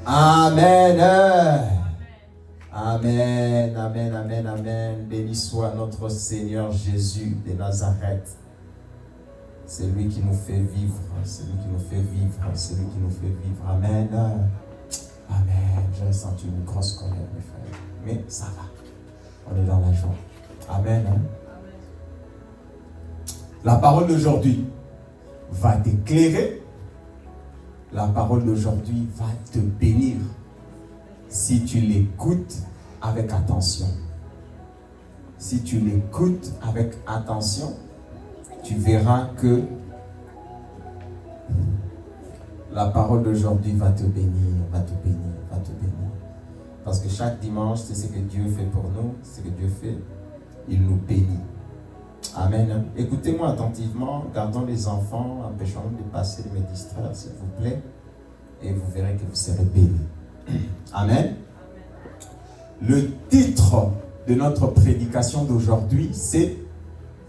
Amen. Amen, amen, amen, amen. Béni soit notre Seigneur Jésus de Nazareth. C'est lui qui nous fait vivre, c'est lui qui nous fait vivre, c'est lui qui nous fait vivre. Amen. Amen. J'ai ressenti une grosse colère, mes frères. Mais ça va. On est dans la joie. Amen. La parole d'aujourd'hui va t'éclairer. La parole d'aujourd'hui va te bénir si tu l'écoutes avec attention. Si tu l'écoutes avec attention, tu verras que la parole d'aujourd'hui va te bénir, va te bénir, va te bénir. Parce que chaque dimanche, c'est ce que Dieu fait pour nous, c'est ce que Dieu fait, il nous bénit. Amen. Écoutez-moi attentivement, gardons les enfants, empêchons-nous de passer, de me distraire, s'il vous plaît, et vous verrez que vous serez bénis. Amen. Le titre de notre prédication d'aujourd'hui, c'est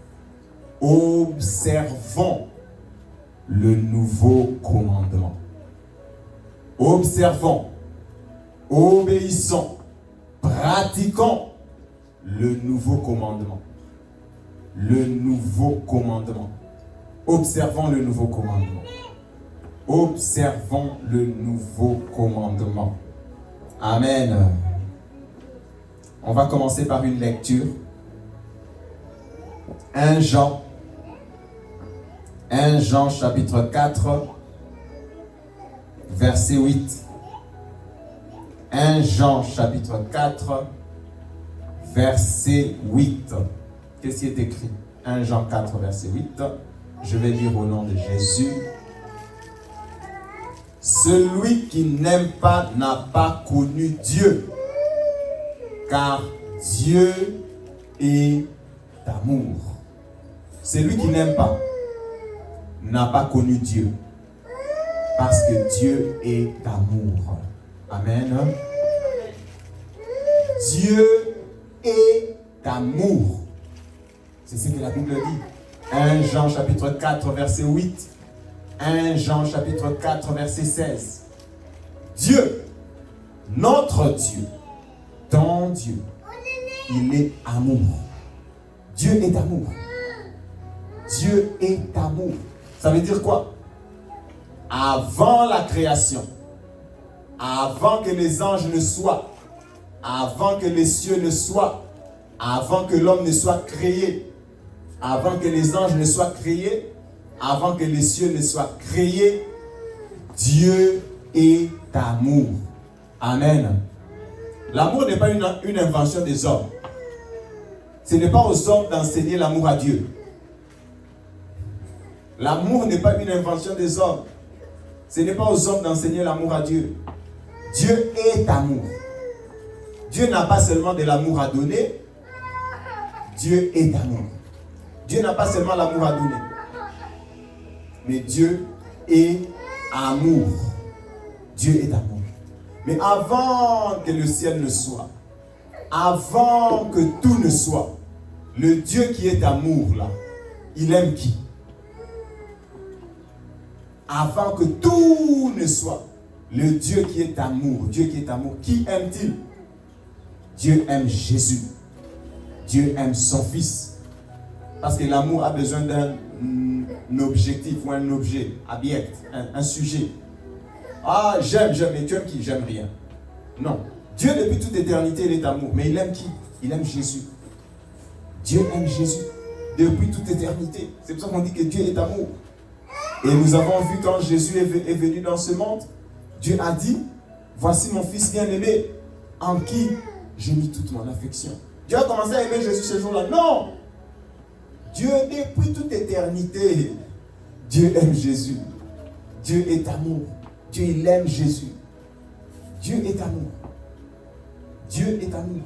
« Observons le nouveau commandement ». Observons, obéissons, pratiquons le nouveau commandement. Le nouveau commandement. Observons le nouveau commandement. Observons le nouveau commandement. Amen. On va commencer par une lecture. 1 Jean chapitre 4, verset 8. 1 Jean chapitre 4, verset 8. Qu'est-ce qui est écrit? 1 Jean 4, verset 8. Je vais lire au nom de Jésus. Celui qui n'aime pas n'a pas connu Dieu, car Dieu est amour. Celui qui n'aime pas n'a pas connu Dieu, parce que Dieu est amour. Amen. Dieu est amour. C'est ce que la Bible dit. 1 Jean chapitre 4, verset 8. 1 Jean chapitre 4, verset 16. Dieu, notre Dieu, ton Dieu, il est amour. Dieu est amour. Dieu est amour. Ça veut dire quoi? Avant la création, avant que les anges ne soient, avant que les cieux ne soient, avant que l'homme ne soit créé, avant que les anges ne soient créés, avant que les cieux ne soient créés, Dieu est amour. Amen. L'amour n'est pas une invention des hommes. Ce n'est pas aux hommes d'enseigner l'amour à Dieu. L'amour n'est pas une invention des hommes. Ce n'est pas aux hommes d'enseigner l'amour à Dieu. Dieu est amour. Dieu n'a pas seulement de l'amour à donner. Dieu est amour. Dieu n'a pas seulement l'amour à donner. Mais Dieu est amour. Dieu est amour. Mais avant que le ciel ne soit, avant que tout ne soit, le Dieu qui est amour là, il aime qui? Avant que tout ne soit, le Dieu qui est amour, Dieu qui est amour, qui aime-t-il? Dieu aime Jésus. Dieu aime son Fils. Parce que l'amour a besoin d'un objectif ou un objet, object, un sujet. Ah, j'aime, mais tu aimes qui? J'aime rien. Non. Dieu, depuis toute éternité, il est amour. Mais il aime qui? Il aime Jésus. Dieu aime Jésus depuis toute éternité. C'est pour ça qu'on dit que Dieu est amour. Et nous avons vu quand Jésus est venu dans ce monde, Dieu a dit, voici mon Fils bien-aimé, en qui j'ai mis toute mon affection. Dieu a commencé à aimer Jésus ce jour-là. Non! Dieu, depuis toute éternité, Dieu aime Jésus. Dieu est amour. Dieu, il aime Jésus. Dieu est amour. Dieu est amour.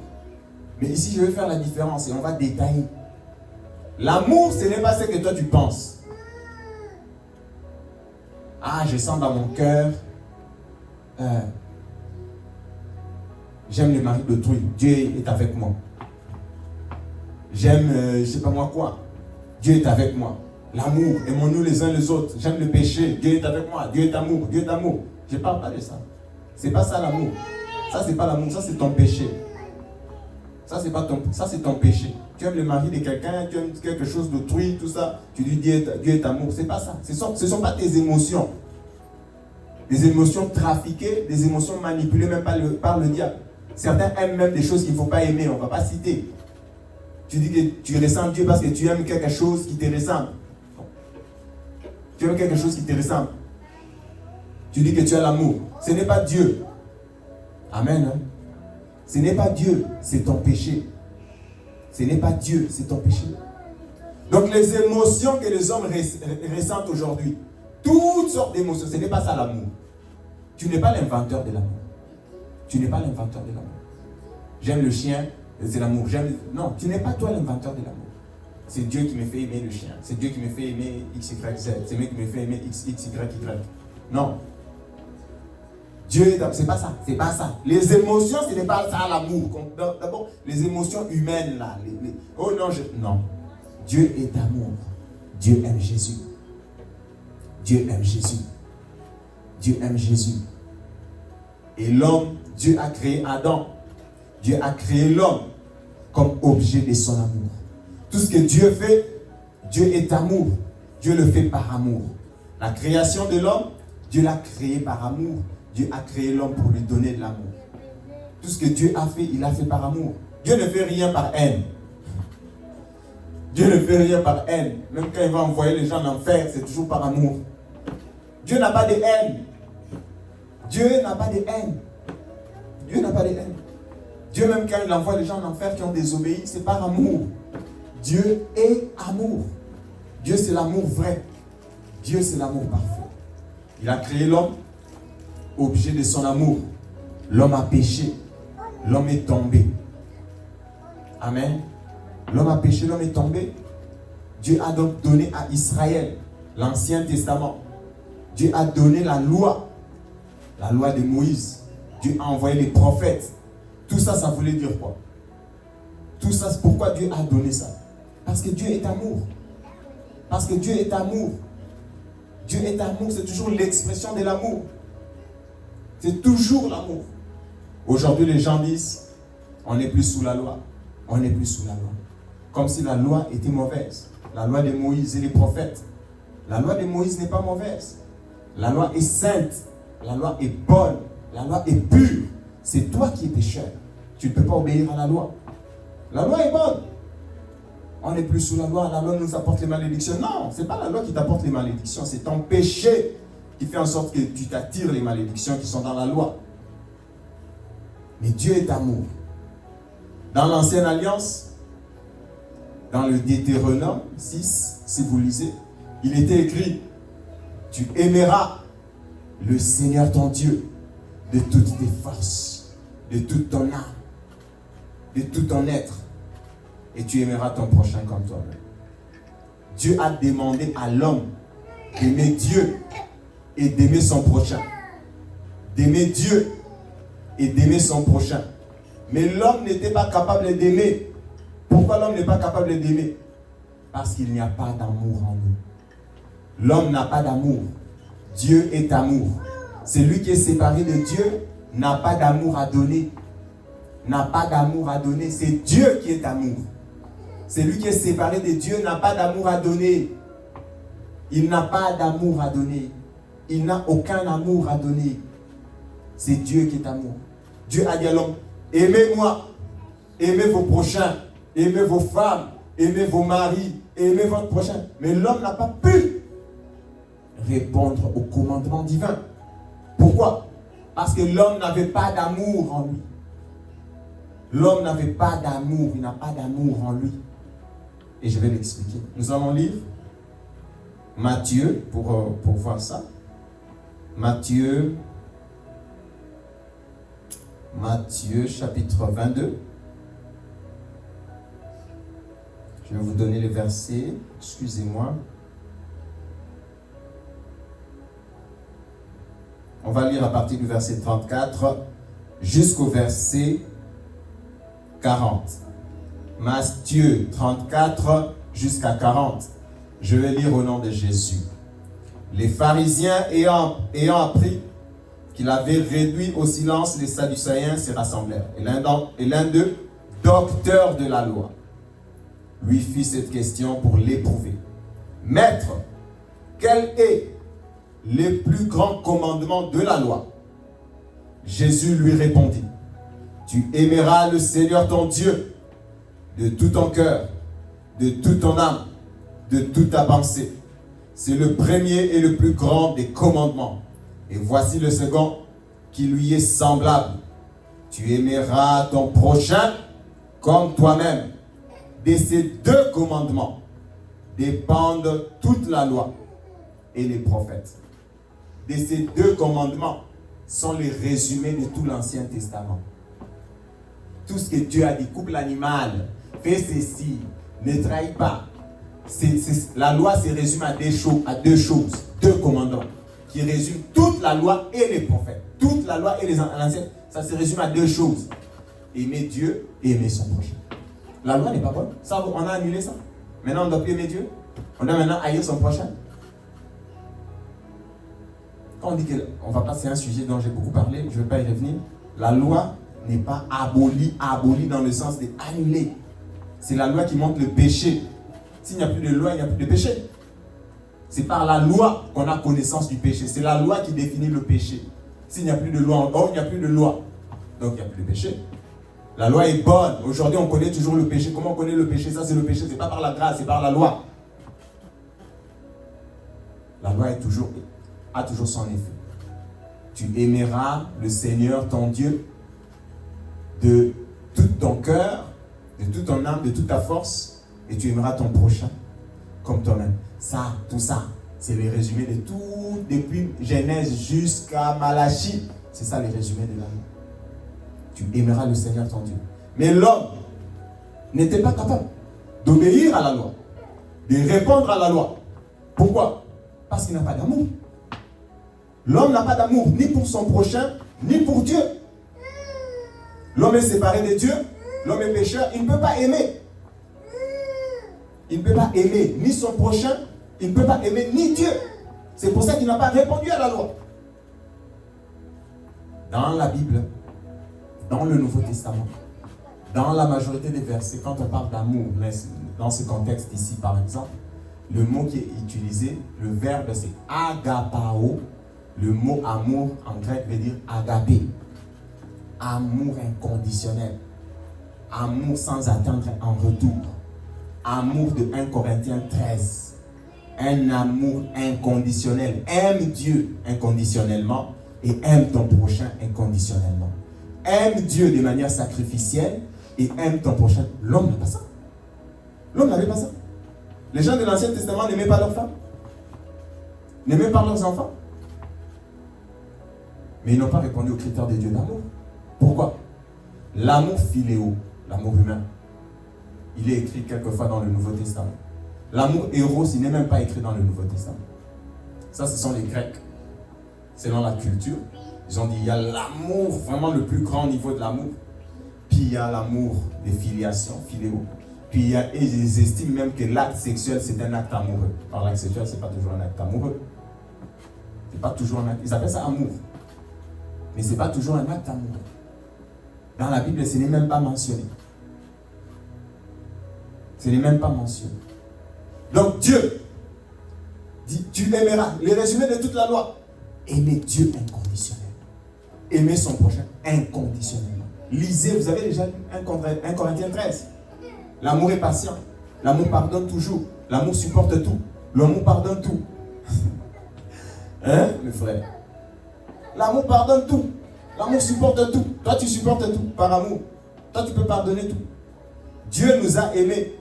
Mais ici, je vais faire la différence et on va détailler. L'amour, ce n'est pas ce que toi tu penses. Ah, je sens dans mon cœur. J'aime le mari d'autrui. Dieu est avec moi. J'aime, je ne sais pas moi quoi. Dieu est avec moi. L'amour, aimons-nous les uns les autres. J'aime le péché. Dieu est avec moi. Dieu est amour. Dieu est amour. Je ne parle pas de ça. Ce n'est pas ça l'amour. Ça, c'est pas l'amour. Ça, c'est ton péché. Ça, c'est ton péché. Tu aimes le mari de quelqu'un, tu aimes quelque chose d'autrui, tout ça. Tu dis Dieu est amour. Ce n'est pas ça. Ce ne sont pas tes émotions. Des émotions trafiquées, des émotions manipulées même par le diable. Certains aiment même des choses qu'il ne faut pas aimer. On ne va pas citer. Tu dis que tu ressens Dieu parce que tu aimes quelque chose qui te ressemble. Tu aimes quelque chose qui te ressemble. Tu dis que tu as l'amour. Ce n'est pas Dieu. Amen. Hein? Ce n'est pas Dieu, c'est ton péché. Ce n'est pas Dieu, c'est ton péché. Donc les émotions que les hommes ressentent aujourd'hui, toutes sortes d'émotions, ce n'est pas ça l'amour. Tu n'es pas l'inventeur de l'amour. Tu n'es pas l'inventeur de l'amour. J'aime le chien, c'est l'amour. Non, tu n'es pas toi l'inventeur de l'amour. C'est Dieu qui me fait aimer le chien. C'est Dieu qui me fait aimer X, Y, Z. C'est Dieu qui me fait aimer X, Y, Y. Non. Dieu, c'est pas ça. C'est pas ça. Les émotions, ce n'est pas ça l'amour. D'abord, les émotions humaines là. Oh non, non. Dieu est amour. Dieu aime Jésus. Dieu aime Jésus. Dieu aime Jésus. Et l'homme, Dieu a créé Adam. Dieu a créé l'homme comme objet de son amour. Tout ce que Dieu fait, Dieu est amour. Dieu le fait par amour. La création de l'homme, Dieu l'a créé par amour. Dieu a créé l'homme pour lui donner de l'amour. Tout ce que Dieu a fait, il l'a fait par amour. Dieu ne fait rien par haine. Dieu ne fait rien par haine. Même quand il va envoyer les gens en enfer, c'est toujours par amour. Dieu n'a pas de haine. Dieu n'a pas de haine. Dieu n'a pas de haine. Dieu, même quand il envoie les gens en enfer qui ont désobéi, c'est par amour. Dieu est amour. Dieu, c'est l'amour vrai. Dieu, c'est l'amour parfait. Il a créé l'homme, objet de son amour. L'homme a péché. L'homme est tombé. Amen. L'homme a péché, l'homme est tombé. Dieu a donc donné à Israël l'Ancien Testament. Dieu a donné la loi de Moïse. Dieu a envoyé les prophètes. Tout ça, ça voulait dire quoi? Tout ça, c'est pourquoi Dieu a donné ça. Parce que Dieu est amour. Parce que Dieu est amour. Dieu est amour, c'est toujours l'expression de l'amour. C'est toujours l'amour. Aujourd'hui, les gens disent, on n'est plus sous la loi. On n'est plus sous la loi. Comme si la loi était mauvaise. La loi de Moïse et les prophètes. La loi de Moïse n'est pas mauvaise. La loi est sainte. La loi est bonne. La loi est pure. C'est toi qui es pécheur. Tu ne peux pas obéir à la loi. La loi est bonne. On n'est plus sous la loi. La loi nous apporte les malédictions. Non, ce n'est pas la loi qui t'apporte les malédictions. C'est ton péché qui fait en sorte que tu t'attires les malédictions qui sont dans la loi. Mais Dieu est amour. Dans l'Ancienne Alliance, dans le Deutéronome 6, si vous lisez, il était écrit, tu aimeras le Seigneur ton Dieu de toutes tes forces, de toute ton âme, de tout ton être, et tu aimeras ton prochain comme toi-même. Dieu a demandé à l'homme d'aimer Dieu et d'aimer son prochain. D'aimer Dieu et d'aimer son prochain. Mais l'homme n'était pas capable d'aimer. Pourquoi l'homme n'est pas capable d'aimer? Parce qu'il n'y a pas d'amour en nous. L'homme n'a pas d'amour. Dieu est amour. Celui qui est séparé de Dieu n'a pas d'amour à donner. N'a pas d'amour à donner. C'est Dieu qui est amour. Celui qui est séparé de Dieu n'a pas d'amour à donner. Il n'a pas d'amour à donner. Il n'a aucun amour à donner. C'est Dieu qui est amour. Dieu a dit à l'homme, aimez-moi, aimez vos prochains, aimez vos femmes, aimez vos maris, aimez votre prochain. Mais l'homme n'a pas pu répondre au commandement divin. Pourquoi? Parce que l'homme n'avait pas d'amour en lui. L'homme n'avait pas d'amour, il n'a pas d'amour en lui. Et je vais l'expliquer. Nous allons lire Matthieu pour voir ça. Matthieu chapitre 22. Je vais vous donner les versets. Excusez-moi. On va lire à partir du verset 34 jusqu'au verset 40. Matthieu 34 jusqu'à 40. Je vais lire au nom de Jésus. Les pharisiens ayant appris qu'il avait réduit au silence les Sadducéens se rassemblèrent. Et l'un d'eux, docteur de la loi, lui fit cette question pour l'éprouver. Maître, quel est le plus grand commandement de la loi? Jésus lui répondit, tu aimeras le Seigneur ton Dieu de tout ton cœur, de toute ton âme, de toute ta pensée. C'est le premier et le plus grand des commandements. Et voici le second qui lui est semblable. Tu aimeras ton prochain comme toi-même. De ces deux commandements dépendent toute la loi et les prophètes. De ces deux commandements sont les résumés de tout l'Ancien Testament. Tout ce que Dieu a dit, coupe l'animal, fais ceci, ne trahis pas. La loi se résume à deux choses, deux commandements qui résument toute la loi et les prophètes. Toute la loi et les anciens, ça se résume à deux choses. Aimer Dieu et aimer son prochain. La loi n'est pas bonne. Ça, on a annulé ça. Maintenant, on ne doit plus aimer Dieu. On doit maintenant haïr son prochain. Quand on dit qu'on va passer à un sujet dont j'ai beaucoup parlé, je ne vais pas y revenir. La loi n'est pas abolie dans le sens d'annuler. C'est la loi qui montre le péché. S'il n'y a plus de loi, il n'y a plus de péché. C'est par la loi qu'on a connaissance du péché. C'est la loi qui définit le péché. S'il n'y a plus de loi encore, il n'y a plus de loi. Donc il n'y a plus de péché. La loi est bonne. Aujourd'hui, on connaît toujours le péché. Comment on connaît le péché? Ça, c'est le péché. Ce n'est pas par la grâce, c'est par la loi. La loi a toujours son effet. Tu aimeras le Seigneur, ton Dieu, de tout ton cœur, de toute ton âme, de toute ta force, et tu aimeras ton prochain comme toi-même. Ça, tout ça, c'est le résumé de tout, depuis Genèse jusqu'à Malachie. C'est ça le résumé de la loi. Tu aimeras le Seigneur ton Dieu. Mais l'homme n'était pas capable d'obéir à la loi, de répondre à la loi. Pourquoi? Parce qu'il n'a pas d'amour. L'homme n'a pas d'amour ni pour son prochain, ni pour Dieu. L'homme est séparé de Dieu, l'homme est pécheur, il ne peut pas aimer. Il ne peut pas aimer ni son prochain, il ne peut pas aimer ni Dieu. C'est pour ça qu'il n'a pas répondu à la loi. Dans la Bible, dans le Nouveau Testament, dans la majorité des versets, quand on parle d'amour, dans ce contexte ici par exemple, le mot qui est utilisé, le verbe c'est agapao. Le mot amour en grec veut dire agapé. Amour inconditionnel. Amour sans attendre en retour. Amour de 1 Corinthiens 13. Un amour inconditionnel. Aime Dieu inconditionnellement et aime ton prochain inconditionnellement. Aime Dieu de manière sacrificielle et aime ton prochain. L'homme n'a pas ça. L'homme n'avait pas ça. Les gens de l'Ancien Testament n'aimaient pas leurs femmes, n'aimaient pas leurs enfants. Mais ils n'ont pas répondu aux critères de Dieu d'amour. Pourquoi? L'amour philéo, l'amour humain, il est écrit quelquefois dans le Nouveau Testament. L'amour héros, il n'est même pas écrit dans le Nouveau Testament. Ça, ce sont les Grecs. Selon la culture, ils ont dit il y a l'amour, vraiment le plus grand niveau de l'amour. Puis il y a l'amour de filiation, philéo. Puis ils estiment même que l'acte sexuel, c'est un acte amoureux. Par l'acte sexuel, ce n'est pas toujours un acte amoureux. Ce n'est pas toujours un acte. Ils appellent ça amour. Mais ce n'est pas toujours un acte amoureux. Dans la Bible, ce n'est même pas mentionné. Ce n'est même pas mentionné. Donc Dieu dit, tu aimeras. Le résumé de toute la loi. Aimer Dieu inconditionnellement. Aimer son prochain inconditionnellement. Lisez, vous avez déjà lu 1 Corinthiens 13. L'amour est patient. L'amour pardonne toujours. L'amour supporte tout. L'amour pardonne tout. Hein, mes frères? L'amour pardonne tout. L'amour supporte tout. Toi, tu supportes tout par amour. Toi, tu peux pardonner tout. Dieu nous a aimés.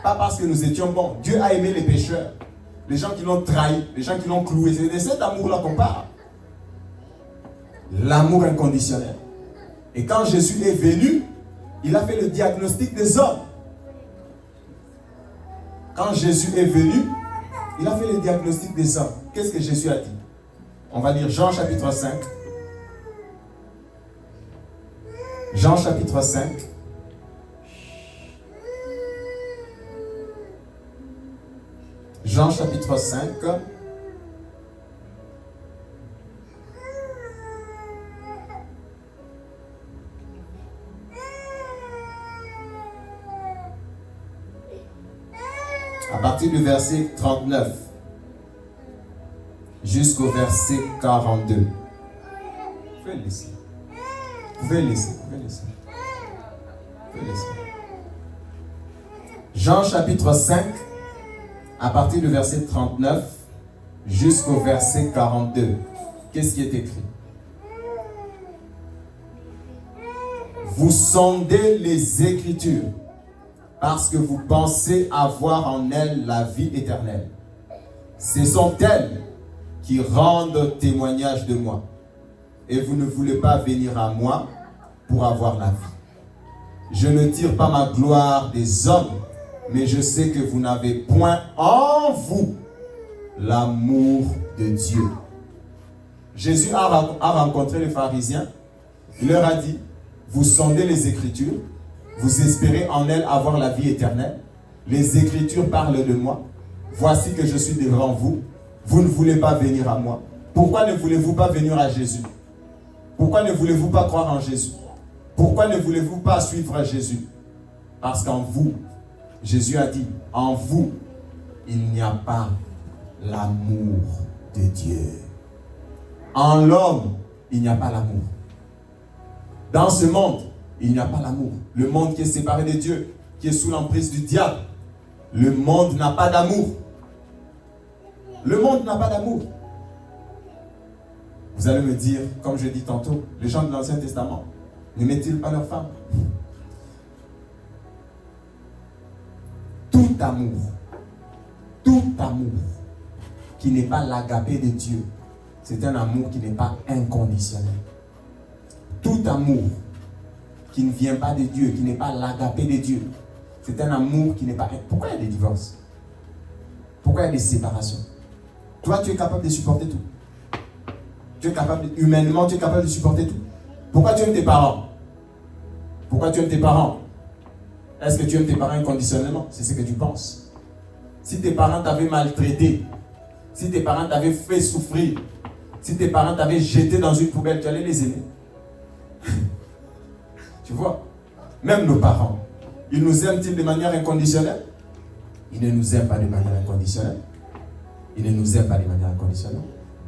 Pas parce que nous étions bons. Dieu a aimé les pécheurs. Les gens qui l'ont trahi. Les gens qui l'ont cloué. C'est de cet amour-là qu'on parle. L'amour inconditionnel. Et quand Jésus est venu, il a fait le diagnostic des hommes. Quand Jésus est venu, il a fait le diagnostic des hommes. Qu'est-ce que Jésus a dit? On va lire Jean chapitre 5. Jean chapitre 5. Jean chapitre 5. À partir du verset 39 jusqu'au verset 42. Vous pouvez laisser. Vous pouvez laisser. Jean chapitre 5, à partir du verset 39 jusqu'au verset 42. Qu'est-ce qui est écrit? Vous sondez les Écritures parce que vous pensez avoir en elles la vie éternelle. Ce sont elles qui rendent témoignage de moi. Et vous ne voulez pas venir à moi pour avoir la vie. Je ne tire pas ma gloire des hommes, mais je sais que vous n'avez point en vous l'amour de Dieu. Jésus a rencontré les pharisiens. Il leur a dit, vous sondez les Écritures, vous espérez en elles avoir la vie éternelle. Les Écritures parlent de moi. Voici que je suis devant vous. Vous ne voulez pas venir à moi. Pourquoi ne voulez-vous pas venir à Jésus? Pourquoi ne voulez-vous pas croire en Jésus? Pourquoi ne voulez-vous pas suivre Jésus? Parce qu'en vous, Jésus a dit, en vous, il n'y a pas l'amour de Dieu. En l'homme, il n'y a pas l'amour. Dans ce monde, il n'y a pas l'amour. Le monde qui est séparé de Dieu, qui est sous l'emprise du diable, le monde n'a pas d'amour. Le monde n'a pas d'amour. Vous allez me dire, comme je dis tantôt, les gens de l'Ancien Testament, n'aimaient-ils pas leurs femmes? Tout amour qui n'est pas l'agapé de Dieu, c'est un amour qui n'est pas inconditionnel. Tout amour qui ne vient pas de Dieu, qui n'est pas l'agapé de Dieu, c'est un amour qui n'est pas... Pourquoi il y a des divorces? Pourquoi il y a des séparations? Toi, tu es capable de supporter tout. Tu es capable, humainement, tu es capable de supporter tout. Pourquoi tu aimes tes parents? Pourquoi tu aimes tes parents? Est-ce que tu aimes tes parents inconditionnellement? C'est ce que tu penses. Si tes parents t'avaient maltraité, si tes parents t'avaient fait souffrir, si tes parents t'avaient jeté dans une poubelle, tu allais les aimer. Tu vois? Même nos parents, ils nous aiment-ils de manière inconditionnelle? Ils ne nous aiment pas de manière inconditionnelle. Ils ne nous aiment pas de manière inconditionnelle.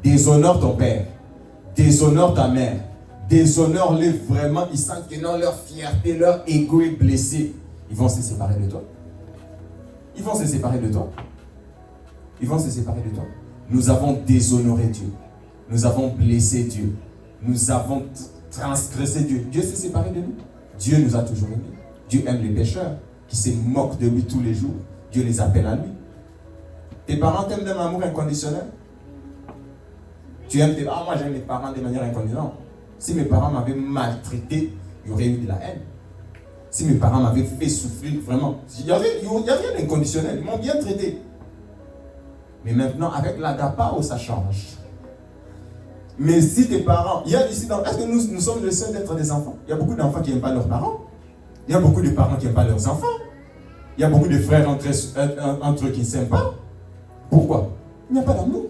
Déshonore ton père, déshonore ta mère, déshonore-les vraiment. Ils sentent que non, leur fierté, leur ego est blessé. Ils vont se séparer de toi. Ils vont se séparer de toi. Ils vont se séparer de toi. Nous avons déshonoré Dieu. Nous avons blessé Dieu. Nous avons transgressé Dieu. Dieu s'est séparé de nous. Dieu nous a toujours aimés. Dieu aime les pécheurs qui se moquent de lui tous les jours. Dieu les appelle à lui. Tes parents t'aiment d'un amour inconditionnel? Tu aimes tes parents? Moi j'aime mes parents de manière inconditionnelle. Si mes parents m'avaient maltraité, il y aurait eu de la haine. Si mes parents m'avaient fait souffrir, vraiment, il n'y a rien d'inconditionnel. Ils m'ont bien traité. Mais maintenant, avec l'agapao, ça change. Mais si tes parents, il y a ici, est-ce que nous sommes les seuls d'être des enfants? Il y a beaucoup d'enfants qui n'aiment pas leurs parents. Il y a beaucoup de parents qui n'aiment pas leurs enfants. Il y a beaucoup de frères entre eux qui ne s'aiment pas. Pourquoi? Il n'y a pas d'amour.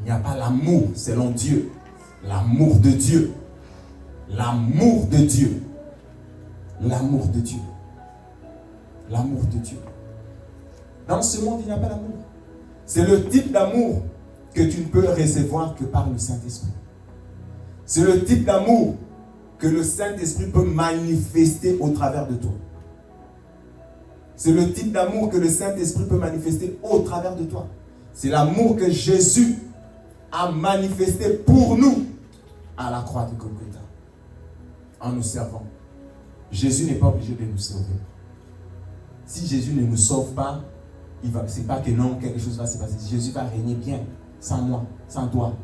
Il n'y a pas l'amour selon Dieu. L'amour de Dieu. L'amour de Dieu. L'amour de Dieu. L'amour de Dieu. Dans ce monde, il n'y a pas d'amour. C'est le type d'amour que tu ne peux recevoir que par le Saint-Esprit. C'est le type d'amour que le Saint-Esprit peut manifester au travers de toi. C'est le type d'amour que le Saint-Esprit peut manifester au travers de toi. C'est l'amour que Jésus a manifesté pour nous à la croix de Golgotha, en nous servant. Jésus n'est pas obligé de nous sauver. Si Jésus ne nous sauve pas, ce n'est pas que non, quelque chose va se passer. Jésus va régner bien, sans moi, sans toi.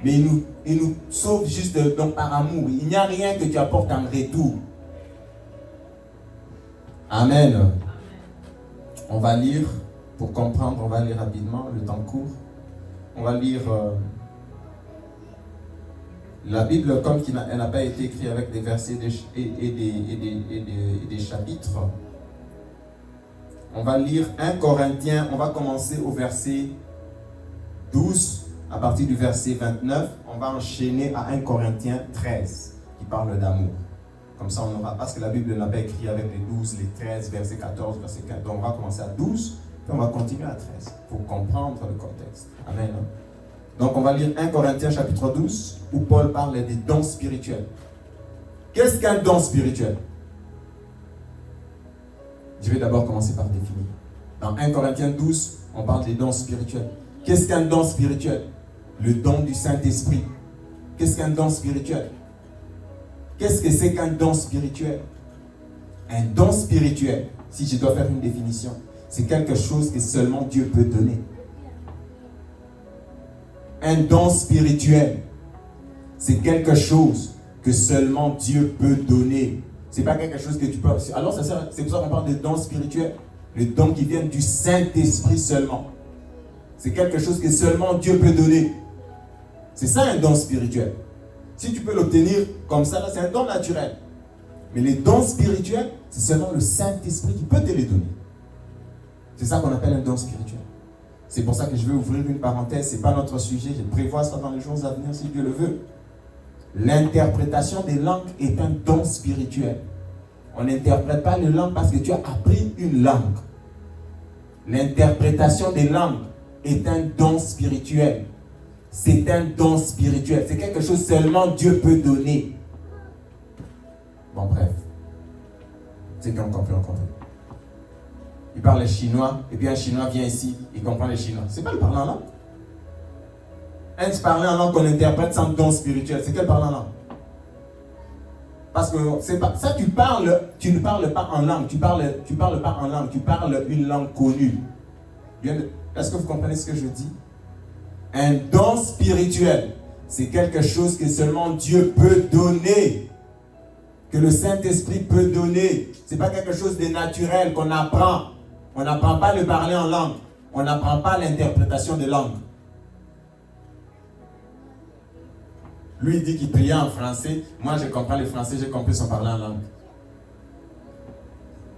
Mais il nous sauve juste donc par amour. Il n'y a rien que tu apportes en retour. Amen. On va lire, pour comprendre, on va lire rapidement, le temps court. On va lire La Bible, comme elle n'a pas été écrite avec des versets et des chapitres, on va lire 1 Corinthiens, on va commencer au verset 12, à partir du verset 29, on va enchaîner à 1 Corinthiens 13, qui parle d'amour. Comme ça, on aura, parce que la Bible n'a pas écrit avec les 12, les 13, verset 14, verset 15. Donc, on va commencer à 12, puis on va continuer à 13, pour comprendre le contexte. Amen. Donc, on va lire 1 Corinthiens chapitre 12, où Paul parle des dons spirituels. Qu'est-ce qu'un don spirituel? Je vais d'abord commencer par définir. Dans 1 Corinthiens 12, on parle des dons spirituels. Qu'est-ce qu'un don spirituel? Le don du Saint-Esprit. Qu'est-ce qu'un don spirituel? Qu'est-ce que c'est qu'un don spirituel? Un don spirituel, si je dois faire une définition, c'est quelque chose que seulement Dieu peut donner. Un don spirituel, c'est quelque chose que seulement Dieu peut donner. C'est pas quelque chose que tu peux... Alors c'est pour ça qu'on parle de don spirituel. Le don qui vient du Saint-Esprit seulement. C'est quelque chose que seulement Dieu peut donner. C'est ça un don spirituel. Si tu peux l'obtenir comme ça, là, c'est un don naturel. Mais les dons spirituels, c'est seulement le Saint-Esprit qui peut te les donner. C'est ça qu'on appelle un don spirituel. C'est pour ça que je vais ouvrir une parenthèse. Ce n'est pas notre sujet. Je prévois ça dans les jours à venir si Dieu le veut. L'interprétation des langues est un don spirituel. On n'interprète pas les langues parce que tu as appris une langue. L'interprétation des langues est un don spirituel. C'est un don spirituel. C'est quelque chose seulement Dieu peut donner. Bon, bref. C'est qu'on comprend, on comprend. Il parle chinois, et puis un chinois vient ici, il comprend le chinois. C'est pas le parler en langue. Un parler en langue qu'on interprète sans don spirituel. C'est quel parler en langue? Parce que c'est pas ça, tu ne parles pas en langue, tu parles pas en langue, tu parles une langue connue. Est-ce que vous comprenez ce que je dis? Un don spirituel, c'est quelque chose que seulement Dieu peut donner, que le Saint-Esprit peut donner. C'est pas quelque chose de naturel qu'on apprend. On n'apprend pas le parler en langue, on n'apprend pas l'interprétation de langue. Lui, il dit qu'il priait en français. Moi, je comprends le français, j'ai compris son parler en langue.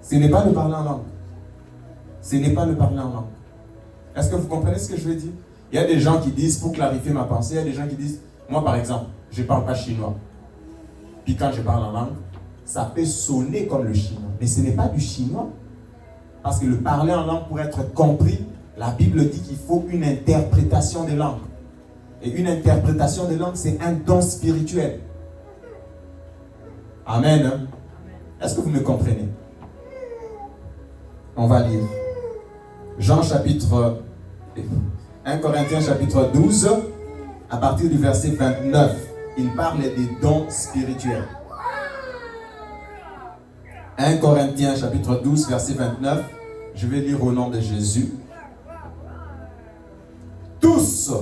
Ce n'est pas le parler en langue. Ce n'est pas le parler en langue. Est-ce que vous comprenez ce que je veux dire? Il y a des gens qui disent, pour clarifier ma pensée, il y a des gens qui disent, moi par exemple, je ne parle pas chinois. Puis quand je parle en langue, ça peut sonner comme le chinois. Mais ce n'est pas du chinois. Parce que le parler en langue, pour être compris, la Bible dit qu'il faut une interprétation des langues. Et une interprétation des langues, c'est un don spirituel. Amen. Hein? Est-ce que vous me comprenez? On va lire. Jean chapitre 1 Corinthiens chapitre 12, à partir du verset 29, il parle des dons spirituels. 1 Corinthiens chapitre 12, verset 29, je vais lire au nom de Jésus. Tous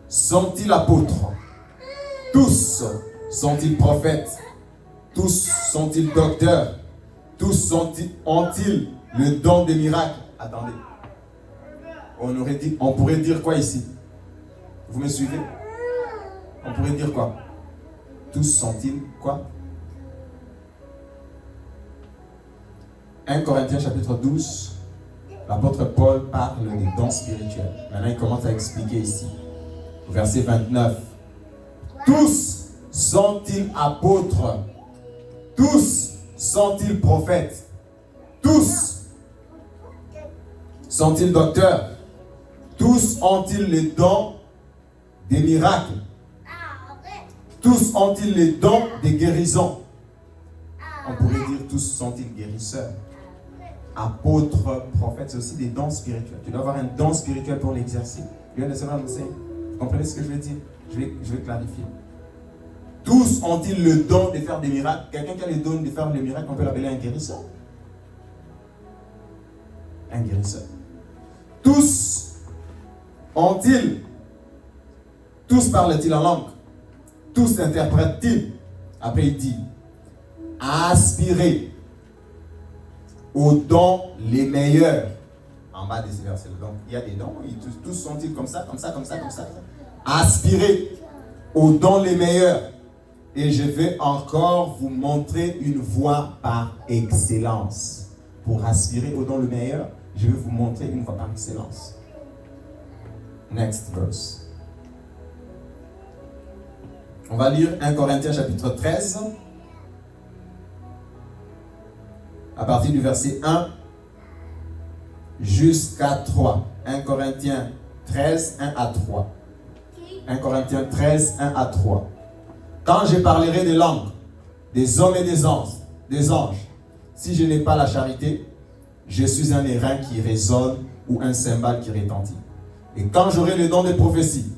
sont-ils apôtres? Tous sont-ils prophètes? Tous sont-ils docteurs? Tous ont-ils le don des miracles? Attendez. On pourrait dire quoi ici? Vous me suivez? On pourrait dire quoi? Tous sont-ils quoi? 1 Corinthiens chapitre 12, l'apôtre Paul parle des dons spirituels. Maintenant, il commence à expliquer ici. Verset 29. Tous sont-ils apôtres? Tous sont-ils prophètes? Tous sont-ils docteurs? Tous ont-ils les dons des miracles? Tous ont-ils les dons des guérisons? On pourrait dire tous sont-ils guérisseurs? Apôtres, prophètes, c'est aussi des dons spirituels. Tu dois avoir un don spirituel pour l'exercer. Vous comprenez ce que je veux dire? Je vais clarifier. Tous ont-ils le don de faire des miracles? Quelqu'un qui a le don de faire des miracles, on peut l'appeler un guérisseur. Un guérisseur. Tous ont-ils, tous parlent-ils en langue? Tous interprètent-ils? Après il dit, aspirez aux dons les meilleurs. En bas de ces versets, donc il y a des dons, tous sont-ils comme ça, comme ça, comme ça, comme ça. Aspirez aux dons les meilleurs. Et je vais encore vous montrer une voie par excellence. Pour aspirer au don le meilleur, je vais vous montrer une voie par excellence. Next verse. On va lire 1 Corinthiens chapitre 13. À partir du verset 1 jusqu'à 3. 1 Corinthiens 13, 1 à 3. 1 Corinthiens 13, 1 à 3. Quand je parlerai des langues, des hommes et des anges, si je n'ai pas la charité, je suis un airain qui résonne ou un cymbale qui retentit. Et quand j'aurai le don de prophétie,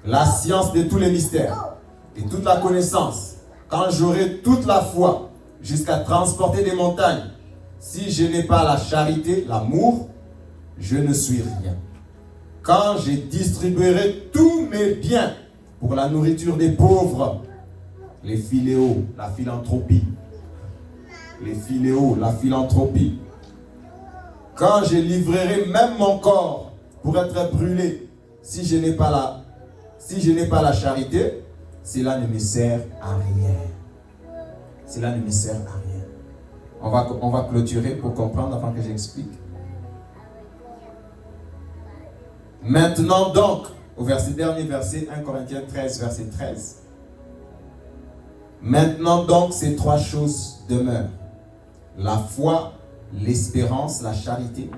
la science de tous les mystères et toute la connaissance, quand j'aurai toute la foi jusqu'à transporter des montagnes, si je n'ai pas la charité, l'amour, je ne suis rien. Quand je distribuerai tous mes biens pour la nourriture des pauvres, les philéos, la philanthropie. Les philéos, la philanthropie. Quand je livrerai même mon corps pour être brûlé, si je n'ai pas la charité, cela ne me sert à rien. Cela ne me sert à rien. On va clôturer pour comprendre avant que j'explique. Maintenant donc, au dernier verset, 1 Corinthiens 13, verset 13. Maintenant donc, ces trois choses demeurent. La foi, l'espérance, la charité.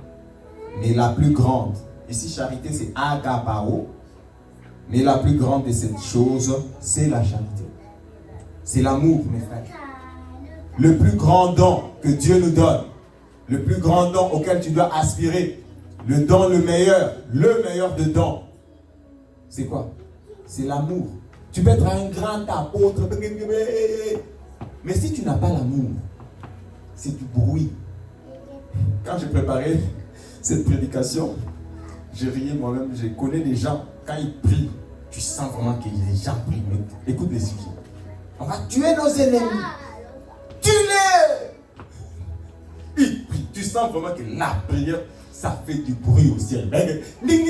Mais la plus grande, ici charité c'est agapao, mais la plus grande de cette chose, c'est la charité. C'est l'amour, mes frères. Le plus grand don que Dieu nous donne, le plus grand don auquel tu dois aspirer, le don le meilleur de dons, c'est quoi? C'est l'amour. Tu peux être un grand apôtre, mais si tu n'as pas l'amour, c'est du bruit. Quand j'ai préparé cette prédication, j'ai rié moi-même. Je connais des gens, quand ils prient, tu sens vraiment que les gens prient. Mais écoute les sujets. On va tuer nos ennemis. Tue-les! Ils prient. Tu sens vraiment que la prière, ça fait du bruit au ciel. Il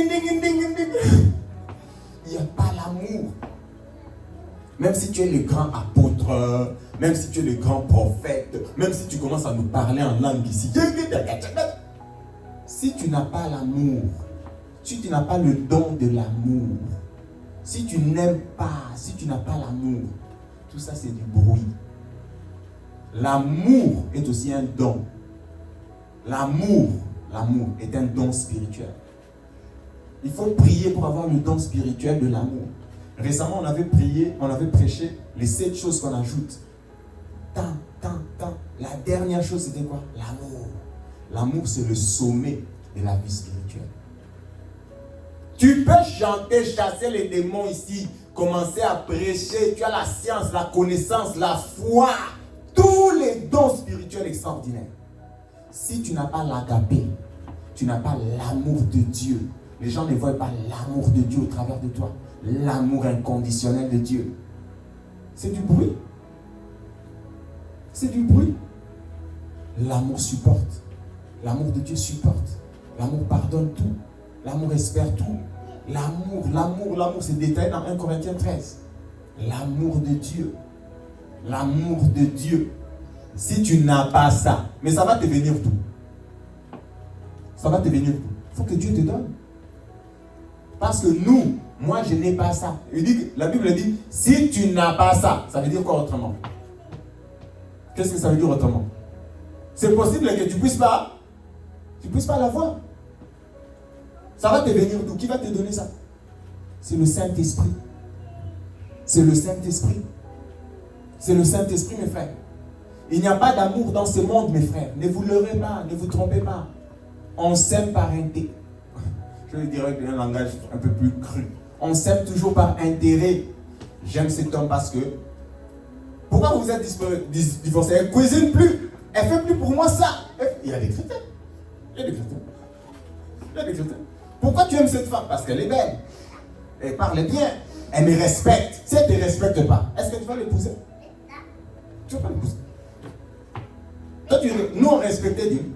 n'y a pas l'amour. Même si tu es le grand apôtre, même si tu es le grand prophète, même si tu commences à nous parler en langue ici, si tu n'as pas l'amour, si tu n'as pas le don de l'amour, si tu n'aimes pas, si tu n'as pas l'amour, tout ça c'est du bruit. L'amour est aussi un don. L'amour est un don spirituel. Il faut prier pour avoir le don spirituel de l'amour. Récemment, on avait prêché les 7 choses qu'on ajoute. La dernière chose, c'était quoi? L'amour. L'amour, c'est le sommet de la vie spirituelle. Tu peux chanter, chasser les démons ici, commencer à prêcher, tu as la science, la connaissance, la foi, tous les dons spirituels extraordinaires. Si tu n'as pas l'agapé, tu n'as pas l'amour de Dieu, les gens ne voient pas l'amour de Dieu au travers de toi. L'amour inconditionnel de Dieu. C'est du bruit. C'est du bruit. L'amour supporte. L'amour de Dieu supporte. L'amour pardonne tout. L'amour espère tout. L'amour, c'est détaillé dans 1 Corinthiens 13. L'amour de Dieu. L'amour de Dieu. Si tu n'as pas ça, mais ça va te venir tout. Ça va te venir tout. Il faut que Dieu te donne. Parce que moi je n'ai pas ça. La Bible dit, si tu n'as pas ça, ça veut dire quoi autrement? Qu'est-ce que ça veut dire autrement? C'est possible que tu ne puisses pas l'avoir. Ça va te venir d'où? Qui va te donner ça? C'est le Saint-Esprit. C'est le Saint-Esprit. C'est le Saint-Esprit, mes frères. Il n'y a pas d'amour dans ce monde, mes frères. Ne vous leurrez pas, ne vous trompez pas. On s'aime par intérêt. Je le dirais avec un langage un peu plus cru. On s'aime toujours par intérêt. J'aime cet homme parce que... Pourquoi vous êtes divorcé? Elle ne cuisine plus. Elle ne fait plus pour moi ça. Il y a des chrétiens. Pourquoi tu aimes cette femme? Parce qu'elle est belle. Elle parle bien. Elle me respecte. Si elle ne te respecte pas, est-ce que tu vas l'épouser? Tu ne vas pas l'épouser. Nous, on respectait Dieu.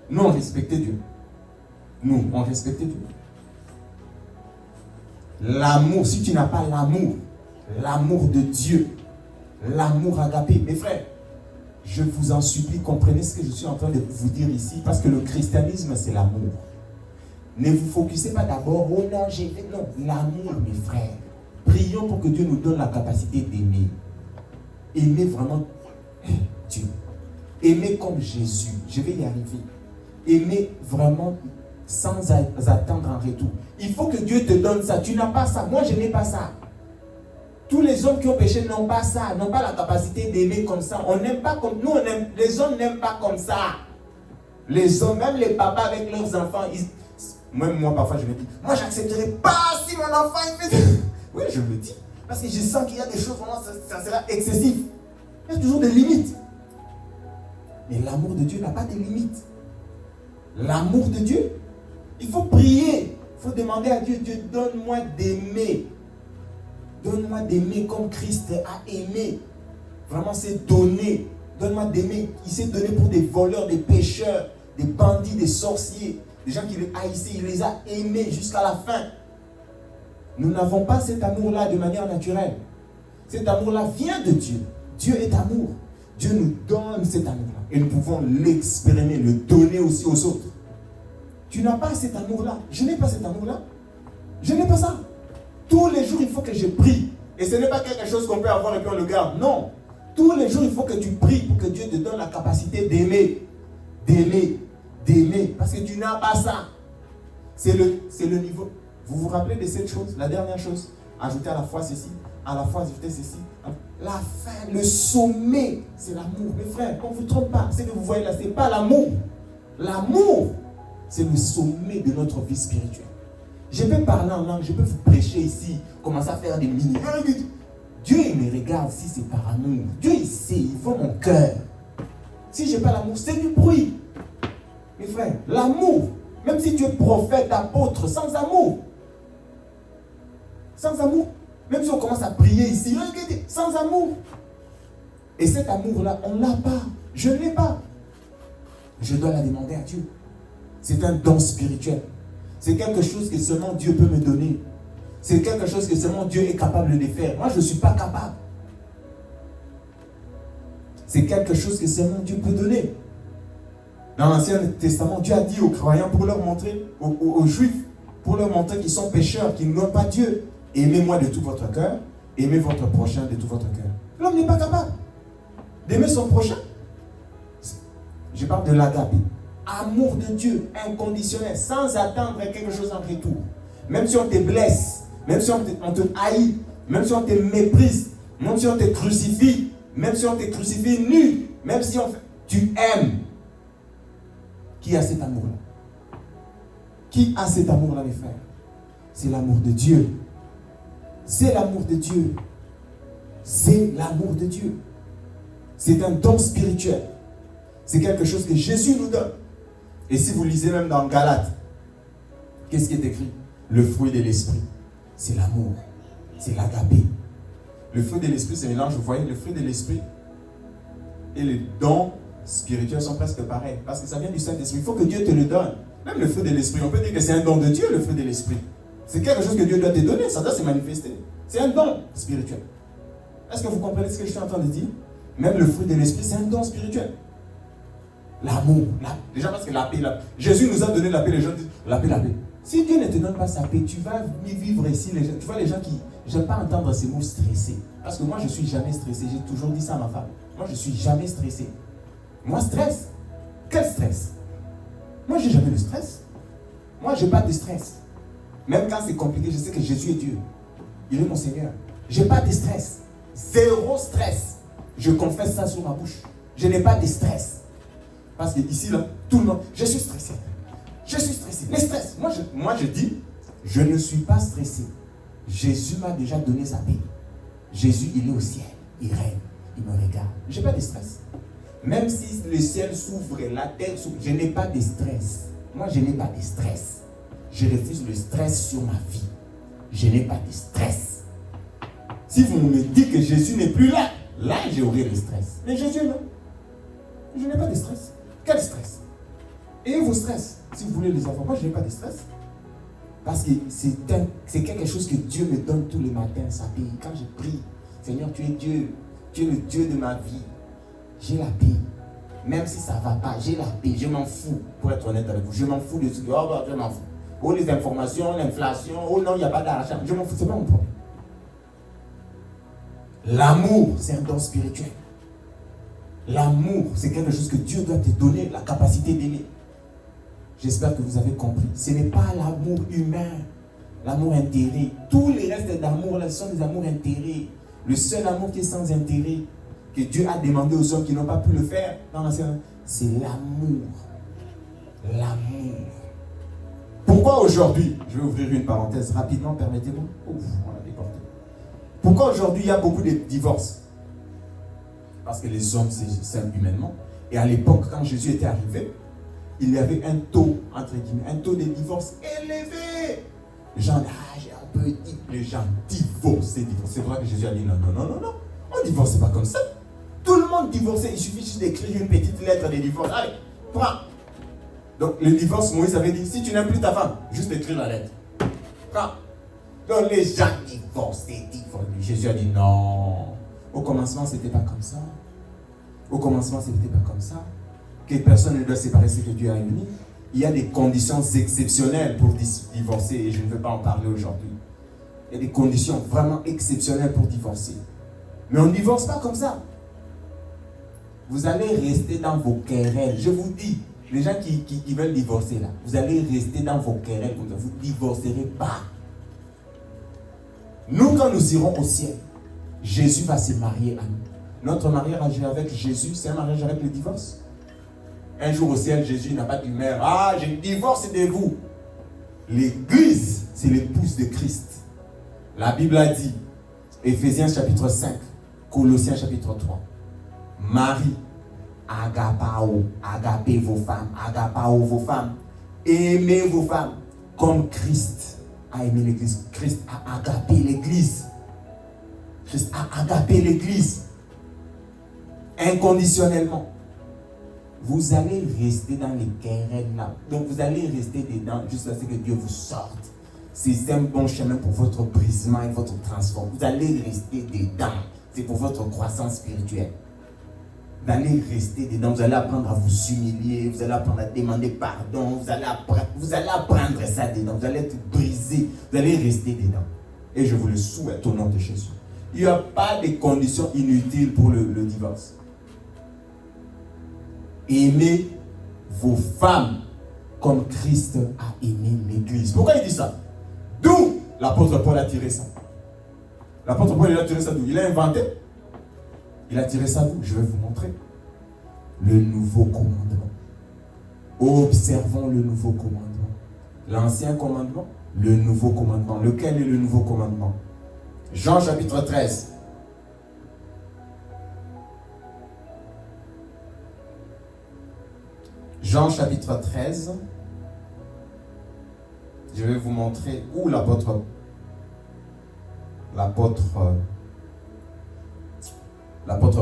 Nous, on respectait Dieu. L'amour, si tu n'as pas l'amour, L'amour de Dieu. L'amour agapé. Mes frères, je vous en supplie, comprenez ce que je suis en train de vous dire ici, parce que le christianisme, c'est l'amour. Ne vous focussez pas d'abord, oh non, j'ai fait. Non, l'amour, mes frères. Prions pour que Dieu nous donne la capacité d'aimer. Aimer vraiment Dieu. Aimer comme Jésus. Je vais y arriver. Aimer vraiment sans attendre en retour. Il faut que Dieu te donne ça. Tu n'as pas ça. Moi, je n'ai pas ça. Tous les hommes qui ont péché n'ont pas ça, n'ont pas la capacité d'aimer comme ça. On n'aime pas comme nous, on aime, les hommes n'aiment pas comme ça. Les hommes, même les papas avec leurs enfants, même moi parfois je me dis, moi j'accepterai pas si mon enfant il fait ça. Oui, je me dis, parce que je sens qu'il y a des choses vraiment, ça sera excessif. Il y a toujours des limites. Mais l'amour de Dieu n'a pas de limites. L'amour de Dieu, il faut prier, il faut demander à Dieu, Dieu donne-moi d'aimer. Donne-moi d'aimer comme Christ a aimé. Vraiment, c'est donner. Donne-moi d'aimer. Il s'est donné pour des voleurs, des pécheurs, des bandits, des sorciers, des gens qui le haïssaient. Il les a aimés jusqu'à la fin. Nous n'avons pas cet amour-là de manière naturelle. Cet amour-là vient de Dieu. Dieu est amour. Dieu nous donne cet amour-là. Et nous pouvons l'expérimenter, le donner aussi aux autres. Tu n'as pas cet amour-là. Je n'ai pas cet amour-là. Je n'ai pas ça. Tous les jours, il faut que je prie. Et ce n'est pas quelque chose qu'on peut avoir et puis on le garde. Non. Tous les jours, il faut que tu pries pour que Dieu te donne la capacité d'aimer. D'aimer. D'aimer. Parce que tu n'as pas ça. C'est le niveau. Vous vous rappelez de cette chose? La dernière chose. Ajoutez à la fois ceci. À la fois ajoutez ceci. La fin, le sommet, c'est l'amour. Mes frères, qu'on ne vous trompe pas. Ce que vous voyez là, ce n'est pas l'amour. L'amour, c'est le sommet de notre vie spirituelle. Je peux parler en langue, je peux vous prêcher ici, commencer à faire des mini. Dieu, il me regarde si c'est par amour. Dieu, il sait, il voit mon cœur. Si je n'ai pas l'amour, c'est du bruit. Mes frères, l'amour, même si tu es prophète, apôtre, sans amour, même si on commence à prier ici, sans amour. Et cet amour-là, on ne l'a pas. Je ne l'ai pas. Je dois la demander à Dieu. C'est un don spirituel. C'est quelque chose que seulement Dieu peut me donner. C'est quelque chose que seulement Dieu est capable de faire. Moi, je ne suis pas capable. C'est quelque chose que seulement Dieu peut donner. Dans l'Ancien Testament, Dieu a dit aux croyants pour leur montrer, aux Juifs, pour leur montrer qu'ils sont pécheurs, qu'ils n'ont pas Dieu. Aimez-moi de tout votre cœur, aimez votre prochain de tout votre cœur. L'homme n'est pas capable d'aimer son prochain. Je parle de l'agapé. Amour de Dieu, inconditionnel, sans attendre quelque chose en retour. Même si on te blesse, même si on te haït, même si on te méprise, même si on te crucifie, même si on te crucifie nu, même si tu aimes. Qui a cet amour-là? Qui a cet amour-là, mes frères? C'est l'amour de Dieu. C'est l'amour de Dieu. C'est l'amour de Dieu. C'est un don spirituel. C'est quelque chose que Jésus nous donne. Et si vous lisez même dans Galates, qu'est-ce qui est écrit? Le fruit de l'esprit, c'est l'amour, c'est l'agapé. Le fruit de l'esprit, c'est mélange, vous voyez, le fruit de l'esprit et les dons spirituels sont presque pareils, parce que ça vient du Saint-Esprit. Il faut que Dieu te le donne. Même le fruit de l'esprit, on peut dire que c'est un don de Dieu, le fruit de l'esprit. C'est quelque chose que Dieu doit te donner, ça doit se manifester. C'est un don spirituel. Est-ce que vous comprenez ce que je suis en train de dire? Même le fruit de l'esprit, c'est un don spirituel. L'amour, déjà parce que la paix, Jésus nous a donné la paix, les gens disent la paix, la paix. Si Dieu ne te donne pas sa paix, tu vas vivre ici, tu vois les gens qui, j'aime pas entendre ces mots stressés, parce que moi je ne suis jamais stressé, j'ai toujours dit ça à ma femme, moi je ne suis jamais stressé. Moi stress, quel stress? Moi j'ai jamais de stress, moi je n'ai pas de stress. Même quand c'est compliqué, je sais que Jésus est Dieu, il est mon Seigneur, je n'ai pas de stress, zéro stress, je confesse ça sur ma bouche, je n'ai pas de stress. Parce que ici, là, tout le monde, je suis stressé. Je suis stressé. Les stress. Moi, je dis, je ne suis pas stressé. Jésus m'a déjà donné sa paix. Jésus, il est au ciel. Il règne. Il me regarde. Je n'ai pas de stress. Même si le ciel s'ouvre, la terre s'ouvre, je n'ai pas de stress. Moi, je n'ai pas de stress. Je refuse le stress sur ma vie. Je n'ai pas de stress. Si vous me dites que Jésus n'est plus là, là, j'aurai le stress. Mais Jésus, non. Je n'ai pas de stress. Quel stress? Et vos stress, si vous voulez les avoir, moi je n'ai pas de stress. Parce que c'est quelque chose que Dieu me donne tous les matins, sa paix. Quand je prie, Seigneur, tu es Dieu. Tu es le Dieu de ma vie. J'ai la paix. Même si ça ne va pas, j'ai la paix. Je m'en fous, pour être honnête avec vous. Je m'en fous de ce que... Oh, bah, je m'en fous. Oh, les informations, l'inflation. Oh non, il n'y a pas d'argent. Je m'en fous, c'est pas mon problème. L'amour, c'est un don spirituel. L'amour, c'est quelque chose que Dieu doit te donner, la capacité d'aimer. J'espère que vous avez compris. Ce n'est pas l'amour humain, l'amour intérêt. Tous les restes d'amour, là, sont des amours intérêts. Le seul amour qui est sans intérêt, que Dieu a demandé aux hommes qui n'ont pas pu le faire, c'est l'amour. L'amour. Pourquoi aujourd'hui, je vais ouvrir une parenthèse rapidement, permettez-moi. Ouf, on l'a déporté. Pourquoi aujourd'hui il y a beaucoup de divorces? Parce que les hommes s'aiment humainement. Et à l'époque, quand Jésus était arrivé, il y avait un taux, entre guillemets, un taux de divorce élevé. Les gens, j'ai un peu dit, les gens divorcent. C'est vrai que Jésus a dit non. On ne divorce pas comme ça. Tout le monde divorçait. Il suffit juste d'écrire une petite lettre de divorce. Allez, prends. Donc, le divorce, Moïse avait dit, si tu n'aimes plus ta femme, juste écrire la lettre. Prends. Donc, les gens divorcent. Jésus a dit non. Au commencement, ce n'était pas comme ça. Au commencement, ce n'était pas comme ça. Que personne ne doit séparer ce que Dieu a uni. Il y a des conditions exceptionnelles pour divorcer et je ne veux pas en parler aujourd'hui. Il y a des conditions vraiment exceptionnelles pour divorcer. Mais on ne divorce pas comme ça. Vous allez rester dans vos querelles. Je vous dis, les gens qui veulent divorcer là, vous allez rester dans vos querelles comme ça. Vous ne divorcerez pas. Nous, quand nous irons au ciel, Jésus va se marier à nous. Notre mariage avec Jésus, c'est un mariage avec le divorce. Un jour au ciel, Jésus n'a pas d'humeur. Ah, je divorce de vous. L'église, c'est l'épouse de Christ. La Bible a dit, Éphésiens chapitre 5, Colossiens chapitre 3. Marie, agapez vos femmes, agapao vos femmes. Aimez vos femmes comme Christ a aimé l'église. Christ a agapé l'église. Christ a agapé l'église. Inconditionnellement. Vous allez rester dans les querelles là. Donc vous allez rester dedans jusqu'à ce que Dieu vous sorte. C'est un bon chemin pour votre brisement et votre transformation. Vous allez rester dedans. C'est pour votre croissance spirituelle. Vous allez rester dedans. Vous allez apprendre à vous humilier. Vous allez apprendre à demander pardon. Vous allez apprendre ça dedans. Vous allez être brisé. Vous allez rester dedans. Et je vous le souhaite au nom de Jésus. Il n'y a pas de conditions inutiles pour le divorce. Aimez vos femmes comme Christ a aimé l'église. Pourquoi il dit ça? D'où l'apôtre Paul a tiré ça? L'apôtre Paul il a tiré ça d'où? Il a inventé. Il a tiré ça d'où? Je vais vous montrer. Le nouveau commandement. Observons le nouveau commandement. L'ancien commandement, le nouveau commandement. Lequel est le nouveau commandement? Jean chapitre 13. Jean chapitre 13. Je vais vous montrer où l'apôtre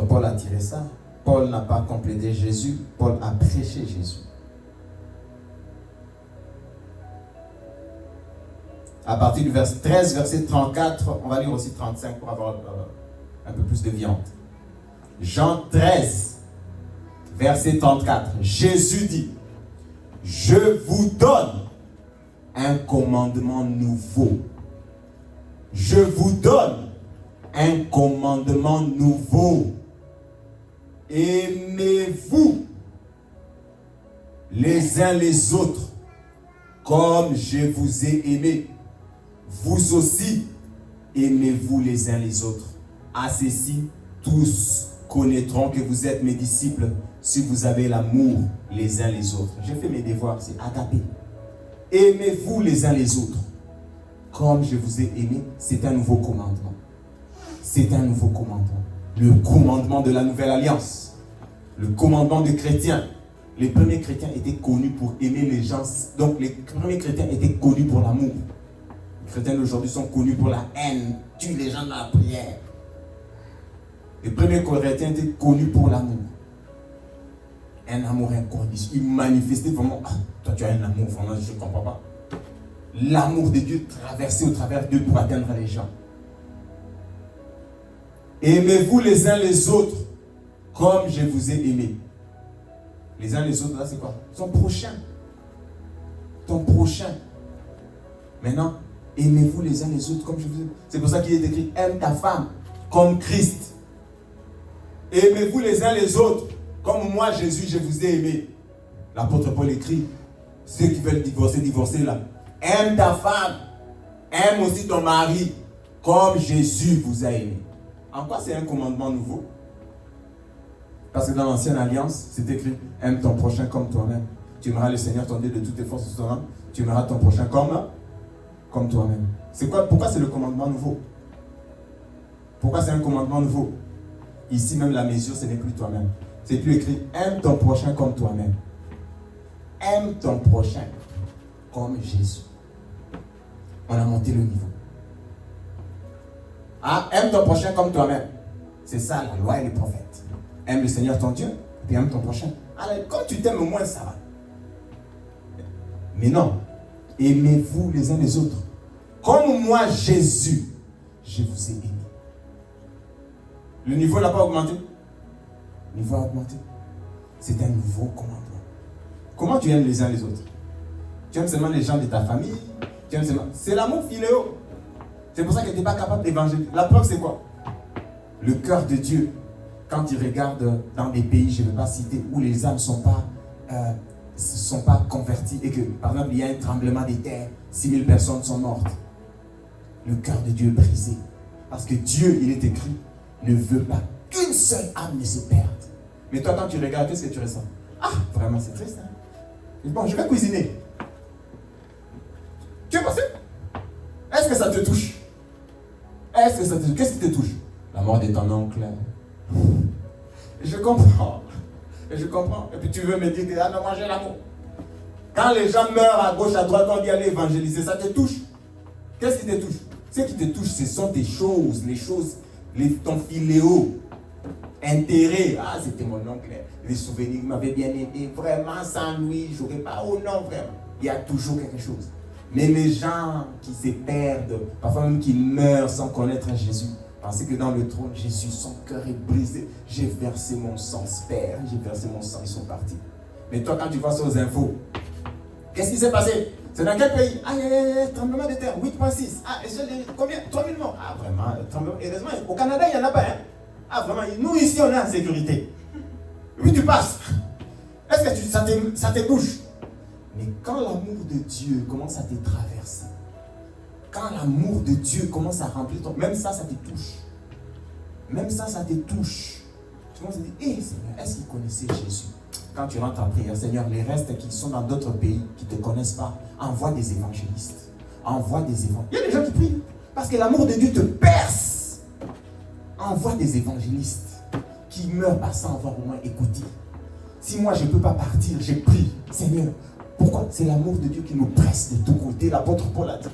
Paul a tiré ça. Paul n'a pas complété Jésus, Paul a prêché Jésus. À partir du verset 13, verset 34, on va lire aussi 35 pour avoir un peu plus de viande. Jean 13, verset 34, Jésus dit, je vous donne un commandement nouveau. Je vous donne un commandement nouveau. Aimez-vous les uns les autres comme je vous ai aimé. Vous aussi, aimez-vous les uns les autres. À ceci, tous connaîtront que vous êtes mes disciples si vous avez l'amour les uns les autres. J'ai fait mes devoirs, c'est agapé. Aimez-vous les uns les autres. Comme je vous ai aimé, c'est un nouveau commandement. C'est un nouveau commandement. Le commandement de la nouvelle alliance. Le commandement des chrétiens. Les premiers chrétiens étaient connus pour aimer les gens. Donc les premiers chrétiens étaient connus pour l'amour. Les chrétiens d'aujourd'hui sont connus pour la haine. Tuent les gens dans la prière. Les premiers chrétiens étaient connus pour l'amour. Un amour inconditionnel. Ils manifestaient vraiment. Ah, toi tu as un amour, vraiment, je ne comprends pas. l'amour de Dieu traverser au travers d'eux pour atteindre les gens. Aimez-vous les uns les autres comme je vous ai aimé. Les uns les autres, là, c'est quoi? Ton prochain. Ton prochain. Maintenant, aimez-vous les uns les autres comme je vous ai aimé. C'est pour ça qu'il est écrit, aime ta femme comme Christ. Aimez-vous les uns les autres comme moi, Jésus, je vous ai aimé. L'apôtre Paul écrit, ceux qui veulent divorcer là. Aime ta femme. Aime aussi ton mari comme Jésus vous a aimé. En quoi c'est un commandement nouveau? Parce que dans l'ancienne alliance, c'est écrit, aime ton prochain comme toi-même. Tu aimeras le Seigneur ton Dieu de toutes tes forces de ton âme. Tu aimeras ton prochain comme toi-même. C'est quoi? Pourquoi c'est le commandement nouveau? Pourquoi c'est un commandement nouveau? Ici même la mesure, ce n'est plus toi-même. C'est plus écrit, aime ton prochain comme toi-même. Aime ton prochain comme Jésus. On a monté le niveau. Ah, aime ton prochain comme toi-même. C'est ça la loi et les prophètes. Aime le Seigneur ton Dieu, puis aime ton prochain. Alors, quand tu t'aimes au moins, ça va. Mais non, aimez-vous les uns les autres. Comme moi, Jésus, je vous ai aimé. Le niveau n'a pas augmenté. Le niveau a augmenté. C'est un nouveau commandement. Comment tu aimes les uns les autres? Tu aimes seulement les gens de ta famille. Tu aimes seulement... C'est l'amour philéo. C'est pour ça que tu n'es pas capable d'évangéliser. La preuve, c'est quoi? Le cœur de Dieu. Quand il regarde dans des pays, je ne vais pas citer, où les âmes ne sont pas converties et que, par exemple, il y a un tremblement des terres, 6000 personnes sont mortes. Le cœur de Dieu est brisé. Parce que Dieu, il est écrit, ne veut pas qu'une seule âme ne se perde. Mais toi, quand tu regardes, qu'est-ce que tu ressens? Ah, vraiment, c'est triste. Hein? Bon, je vais cuisiner. Tu es passé? Est-ce que ça te touche? Est-ce que ça te touche? Qu'est-ce qui te touche? La mort de ton oncle. Je comprends. Je comprends. Et puis tu veux me dire que non, moi j'ai l'amour. Quand les gens meurent à gauche, à droite, on dit aller évangéliser, ça te touche. Qu'est-ce qui te touche? Ce qui te touche, ce sont tes choses, les choses, ton philéo, intérêt. Ah, c'était mon oncle. Les souvenirs m'avaient bien aidé. Vraiment, sans lui, je n'aurais pas. Oh non, vraiment. Il y a toujours quelque chose. Mais les gens qui se perdent, parfois même qui meurent sans connaître Jésus, pensez que dans le trône, Jésus, son cœur est brisé. J'ai versé mon sang, Père. J'ai versé mon sang, ils sont partis. Mais toi, quand tu vois ça aux infos, qu'est-ce qui s'est passé? C'est dans quel pays? Ah, tremblement de terre, 8,6. Ah, combien? 3000 morts. Ah, vraiment, tremblement. Heureusement, au Canada, il n'y en a pas. Hein? Ah, vraiment, nous ici, on est en sécurité. Oui, tu passes. Est-ce que ça te touche? Mais quand l'amour de Dieu commence à te traverser, quand l'amour de Dieu commence à remplir ton... Même ça, ça te touche. Même ça, ça te touche. Tu commences à dire, hé Seigneur, est-ce qu'ils connaissaient Jésus? Quand tu rentres en prière, Seigneur, les restes qui sont dans d'autres pays, qui ne te connaissent pas, envoie des évangélistes. Envoie des évangélistes. Il y a des gens qui prient. Parce que l'amour de Dieu te perce. Envoie des évangélistes qui meurent pas sans avoir au moins écouté. Si moi je ne peux pas partir, j'ai prie. Seigneur, pourquoi? C'est l'amour de Dieu qui nous presse de tous côtés. L'apôtre Paul a dit.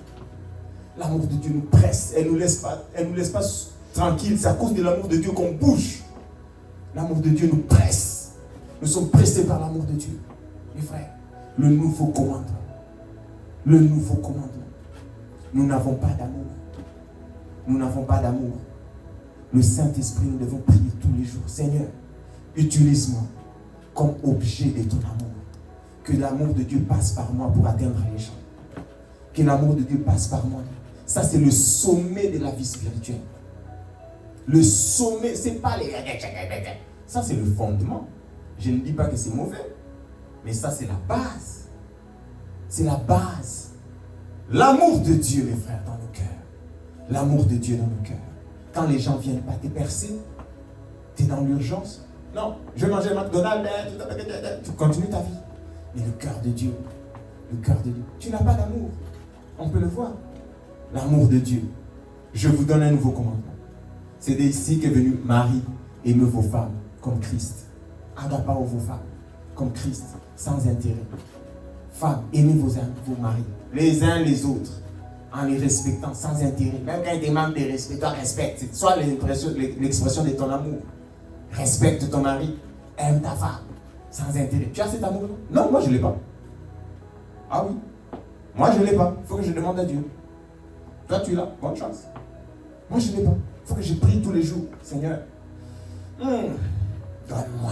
L'amour de Dieu nous presse. Elle ne nous laisse pas tranquilles. C'est à cause de l'amour de Dieu qu'on bouge. L'amour de Dieu nous presse. Nous sommes pressés par l'amour de Dieu. Mes frères, le nouveau commandement. Le nouveau commandement. Nous n'avons pas d'amour. Nous n'avons pas d'amour. Le Saint-Esprit, nous devons prier tous les jours. Seigneur, utilise-moi comme objet de ton amour. Que l'amour de Dieu passe par moi pour atteindre les gens. Que l'amour de Dieu passe par moi. Ça, c'est le sommet de la vie spirituelle. Le sommet, c'est pas les... Ça, c'est le fondement. Je ne dis pas que c'est mauvais. Mais ça, c'est la base. C'est la base. L'amour de Dieu, mes frères, dans nos cœurs. L'amour de Dieu dans nos cœurs. Quand les gens viennent pas te percer, tu es dans l'urgence. Non, je vais manger McDonald's, tu continues ta vie. Mais le cœur de Dieu, tu n'as pas d'amour. On peut le voir. L'amour de Dieu. Je vous donne un nouveau commandement. C'est d'ici qu'est venu Marie. Aimez vos femmes comme Christ. Agapao vos femmes comme Christ, sans intérêt. Femmes, aimez vos maris, les uns les autres, en les respectant sans intérêt. Même quand ils demandent de respect, toi respecte. C'est soit l'expression de ton amour. Respecte ton mari, aime ta femme, sans intérêt. Tu as cet amour-là? Non, moi je ne l'ai pas. Ah oui. Moi, je ne l'ai pas. Il faut que je demande à Dieu. Toi, tu l'as. Bonne chance. Moi, je ne l'ai pas. Il faut que je prie tous les jours. Seigneur, donne-moi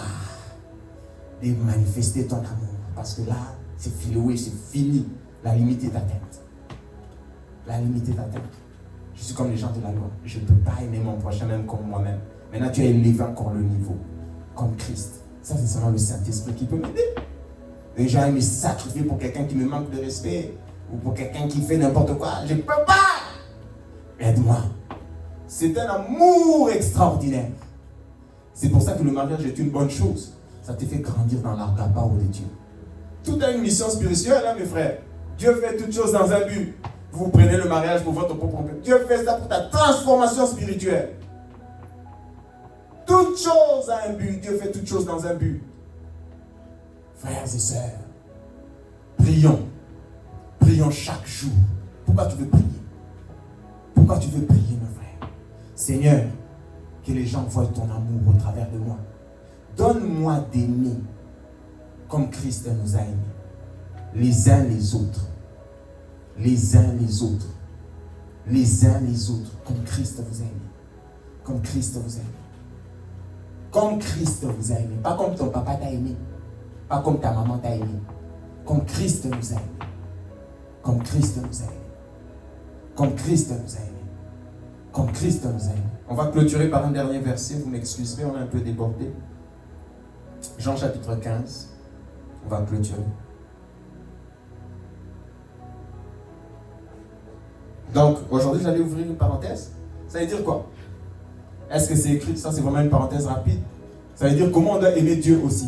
de manifester ton amour. Parce que là, c'est filoué, c'est fini. La limite est atteinte. La limite est atteinte. Je suis comme les gens de la loi. Je ne peux pas aimer mon prochain même comme moi-même. Maintenant, tu as élevé encore le niveau. Comme Christ. Ça, c'est seulement le Saint-Esprit qui peut m'aider. Les gens aiment me sacrifier pour quelqu'un qui me manque de respect. Ou pour quelqu'un qui fait n'importe quoi. Je ne peux pas. Aide-moi. C'est un amour extraordinaire. C'est pour ça que le mariage est une bonne chose. Ça te fait grandir dans l'agapao de Dieu. Tout a une mission spirituelle, hein, mes frères. Dieu fait toutes choses dans un but. Vous prenez le mariage pour votre propre but. Dieu fait ça pour ta transformation spirituelle. Toute chose a un but. Dieu fait toutes choses dans un but. Frères et sœurs, prions. Prions chaque jour. Pourquoi tu veux prier? Pourquoi tu veux prier, mon frère? Seigneur, que les gens voient ton amour au travers de moi. Donne-moi d'aimer comme Christ nous a aimés. Les uns les autres. Les uns les autres. Les uns les autres. Comme Christ vous a aimé. Comme Christ vous a aimé. Comme Christ vous a aimé. Pas comme ton papa t'a aimé. Pas comme ta maman t'a aimé. Comme Christ nous a aimé. Comme Christ nous a aimé. Comme Christ nous a aimé. Comme Christ nous a aimé. On va clôturer par un dernier verset. Vous m'excuserez, on est un peu débordé. Jean chapitre 15. On va clôturer. Donc, aujourd'hui, j'allais ouvrir une parenthèse. Ça veut dire quoi? Est-ce que c'est écrit? Ça, c'est vraiment une parenthèse rapide. Ça veut dire comment on doit aimer Dieu aussi.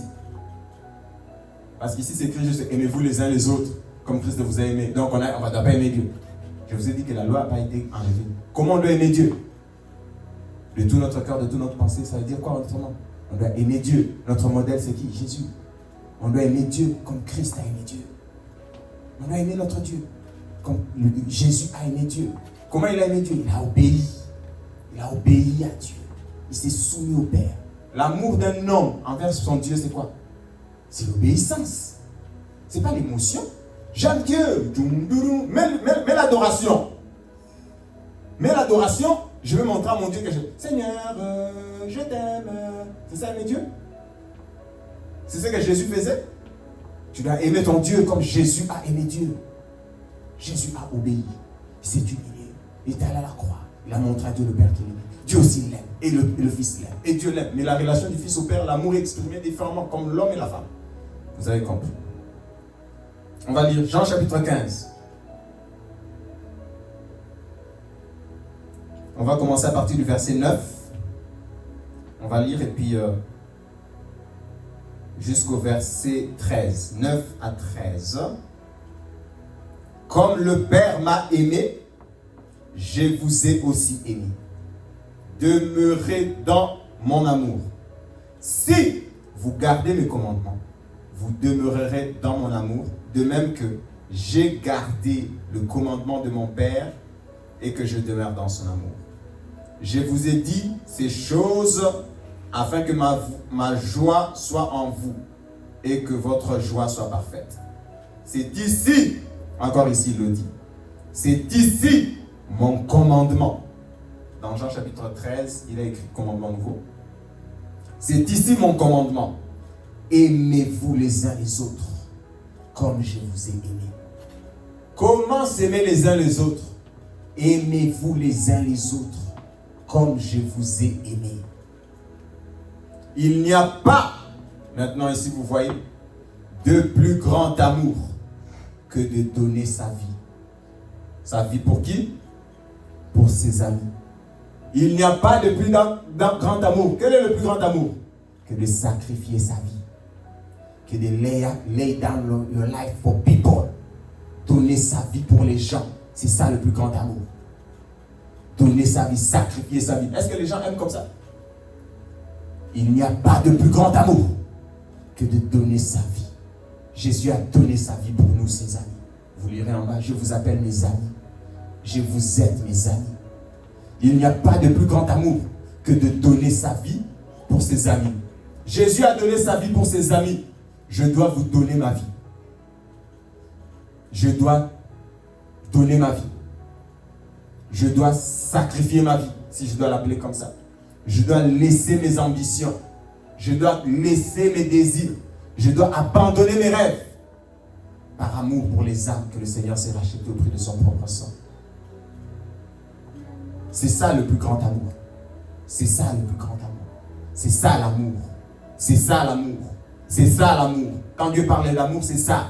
Parce qu'ici, c'est écrit juste aimez-vous les uns les autres, comme Christ vous a aimé. Donc, on ne doit pas aimer Dieu. Je vous ai dit que la loi n'a pas été enlevée. Comment on doit aimer Dieu? De tout notre cœur, de toute notre pensée. Ça veut dire quoi autrement? On doit aimer Dieu. Notre modèle, c'est qui? Jésus. On doit aimer Dieu comme Christ a aimé Dieu. On doit aimer notre Dieu comme Jésus a aimé Dieu. Comment il a aimé Dieu? Il a obéi. Il a obéi à Dieu. Il s'est soumis au Père. L'amour d'un homme envers son Dieu, c'est quoi? C'est l'obéissance. C'est pas l'émotion. J'aime Dieu. Mais l'adoration. Mais l'adoration, je vais montrer à mon Dieu que je... Seigneur, je t'aime. C'est ça aimer Dieu? C'est ce que Jésus faisait? Tu dois aimer ton Dieu comme Jésus a aimé Dieu. Jésus a obéi. Il s'est humilié. Il est allé à la croix. Il a montré à Dieu le Père qu'il aimait. Dieu aussi l'aime. Et le Fils l'aime. Et Dieu l'aime. Mais la relation du Fils au Père, l'amour est exprimé différemment comme l'homme et la femme. Vous avez compris? On va lire Jean chapitre 15. On va commencer à partir du verset 9. On va lire et puis jusqu'au verset 13. 9 à 13. Comme le Père m'a aimé, je vous ai aussi aimé. Demeurez dans mon amour. Si vous gardez mes commandements, vous demeurerez dans mon amour, de même que j'ai gardé le commandement de mon Père et que je demeure dans son amour. Je vous ai dit ces choses afin que ma joie soit en vous et que votre joie soit parfaite. C'est ici, encore ici il le dit, c'est ici mon commandement. Dans Jean chapitre 13, il a écrit commandement nouveau. C'est ici mon commandement. Aimez-vous les uns les autres comme je vous ai aimé. Comment s'aimer les uns les autres? Aimez-vous les uns les autres comme je vous ai aimé. Il n'y a pas, maintenant ici vous voyez, de plus grand amour que de donner sa vie. Sa vie pour qui? Pour ses amis. Il n'y a pas de plus grand amour. Quel est le plus grand amour? Que de sacrifier sa vie. Que de lay down your life for people. Donner sa vie pour les gens. C'est ça le plus grand amour. Donner sa vie, sacrifier sa vie. Est-ce que les gens aiment comme ça? Il n'y a pas de plus grand amour que de donner sa vie. Jésus a donné sa vie pour nous, ses amis. Vous lirez en bas, je vous appelle mes amis. Je vous aide, mes amis. Il n'y a pas de plus grand amour que de donner sa vie pour ses amis. Jésus a donné sa vie pour ses amis. Je dois vous donner ma vie. Je dois donner ma vie. Je dois sacrifier ma vie, si je dois l'appeler comme ça. Je dois laisser mes ambitions. Je dois laisser mes désirs. Je dois abandonner mes rêves. Par amour pour les âmes que le Seigneur s'est racheté au prix de son propre sang. C'est ça le plus grand amour. C'est ça le plus grand amour. C'est ça l'amour. C'est ça l'amour. C'est ça l'amour. Quand Dieu parlait d'amour, c'est ça.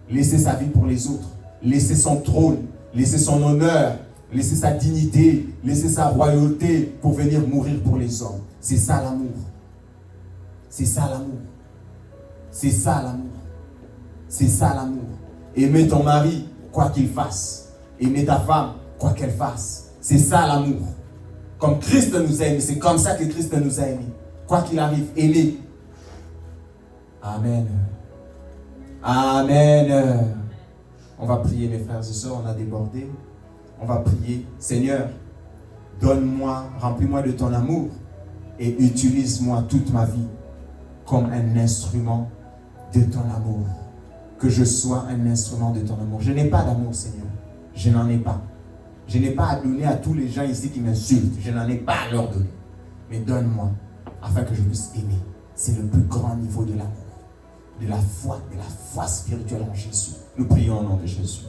Laisser sa vie pour les autres. Laisser son trône. Laisser son honneur. Laisser sa dignité. Laisser sa royauté pour venir mourir pour les hommes. C'est ça l'amour. C'est ça l'amour. C'est ça l'amour. C'est ça l'amour. Aimer ton mari, quoi qu'il fasse. Aimer ta femme, quoi qu'elle fasse. C'est ça l'amour. Comme Christ nous a aimés. C'est comme ça que Christ nous a aimés. Quoi qu'il arrive, aimer. Amen. Amen. On va prier, mes frères et sœurs. On a débordé. On va prier. Seigneur, donne-moi, remplis-moi de ton amour et utilise-moi toute ma vie comme un instrument de ton amour. Que je sois un instrument de ton amour. Je n'ai pas d'amour, Seigneur. Je n'en ai pas. Je n'ai pas à donner à tous les gens ici qui m'insultent. Je n'en ai pas à leur donner. Mais donne-moi, afin que je puisse aimer. C'est le plus grand niveau de l'amour. De la foi spirituelle en Jésus. Nous prions au nom de Jésus.